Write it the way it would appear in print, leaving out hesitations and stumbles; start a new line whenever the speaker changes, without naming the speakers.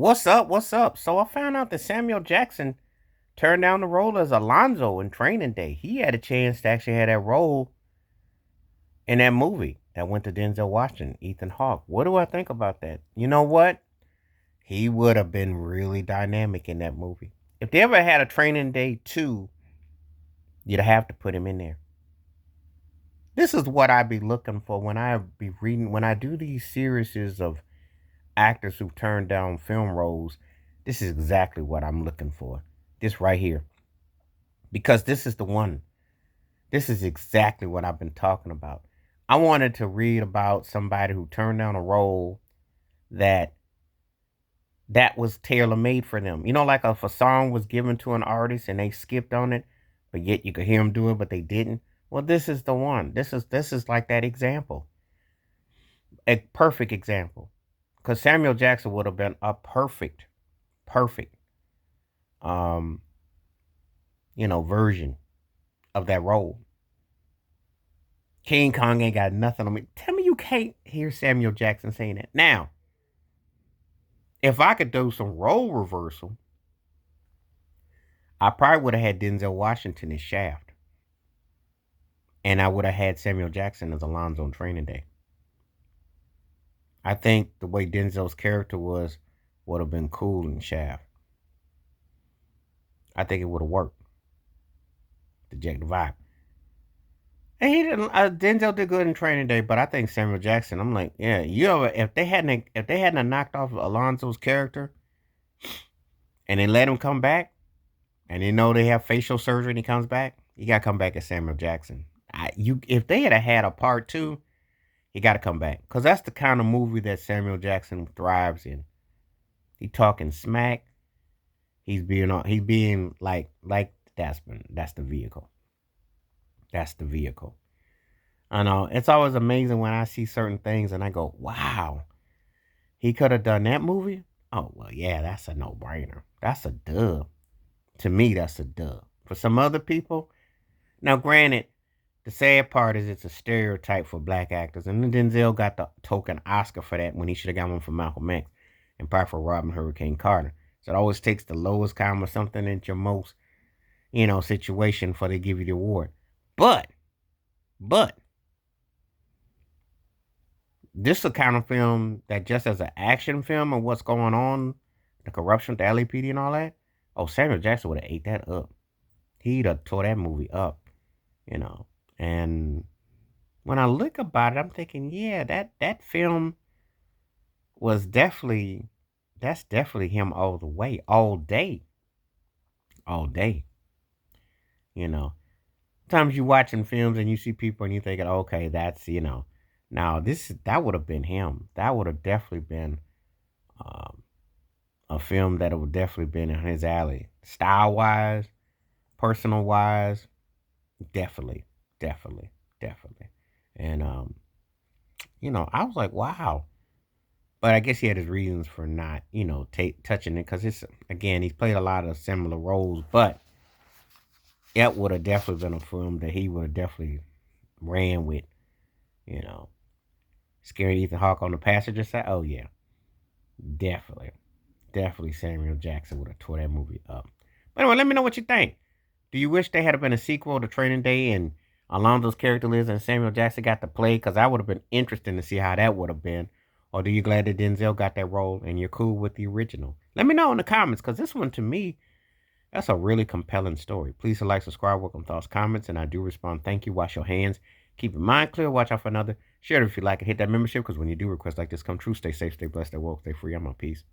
What's up? What's up? So I found out that Samuel Jackson turned down the role as Alonzo in Training Day. He had a chance to actually have that role in that movie that went to Denzel Washington, Ethan Hawke. What do I think about that? You know what? He would have been really dynamic in that movie. If they ever had a Training Day 2, you'd have to put him in there. This is what I be looking for when I be reading, when I do these series of actors who turn down film roles. This is exactly what I'm looking for. This right here. Because this is the one. This is exactly what I've been talking about. I wanted to read about somebody who turned down a role that was tailor made for them. You know, like if a song was given to an artist and they skipped on it, but yet you could hear them do it, but they didn't. Well, this is the one. This is like that example, a perfect example, because Samuel Jackson would have been a perfect, um, version of that role. King Kong ain't got nothing on me. Tell me you can't hear Samuel Jackson saying that. Now, if I could do some role reversal, I probably would have had Denzel Washington as Shaft. And I would have had Samuel Jackson as Alonzo on Training Day. I think the way Denzel's character was would have been cool in Shaft. I think it would have worked to Jack the Vibe. And he didn't. Denzel did good in Training Day, but I think Samuel Jackson. I'm like, yeah, if they hadn't knocked off Alonzo's character and they let him come back, and they know they have facial surgery and he comes back, he got to come back as Samuel Jackson. If they had a part two, he got to come back because that's the kind of movie that Samuel Jackson thrives in. He talking smack. He's being like that's the vehicle. That's the vehicle. I know it's always amazing when I see certain things and I go, wow, he could have done that movie. Oh well, yeah, that's a no brainer. That's a dub. To me, that's a dub. For some other people, now granted, the sad part is it's a stereotype for black actors, and Denzel got the token Oscar for that when he should have got one for Malcolm X and probably for Robin Hurricane Carter. So it always takes the lowest count or something in your most, situation for they give you the award. But this is a kind of film that just as an action film of what's going on, the corruption, the LAPD and all that. Oh, Samuel Jackson would have ate that up. He'd have tore that movie up, you know. And when I look about it, I'm thinking, yeah, that film was definitely that's definitely him all the way, all day, all day. You know, sometimes you watching films and you see people and you thinking, okay, that's now that would have been him. That would have definitely been um, a film that would definitely been in his alley, style wise, personal wise, definitely, definitely, definitely. And I was like, wow. But I guess he had his reasons for not, touching it because it's again he's played a lot of similar roles, but it would have definitely been a film that he would have definitely ran with, you know. Scaring Ethan Hawke on the passenger side. Oh yeah, definitely, definitely Samuel Jackson would have tore that movie up. But anyway, let me know what you think. Do you wish they had been a sequel to Training Day and Alonzo's character lives and Samuel Jackson got to play? Because I would have been interested to see how that would have been. Or do you glad that Denzel got that role and you're cool with the original? Let me know in the comments because this one to me, that's a really compelling story. Please like, subscribe, welcome thoughts, comments, and I do respond. Thank you. Wash your hands. Keep your mind clear. Watch out for another. Share it if you like it. Hit that membership because when you do requests like this come true, stay safe, stay blessed, stay woke, stay free. I'm on peace.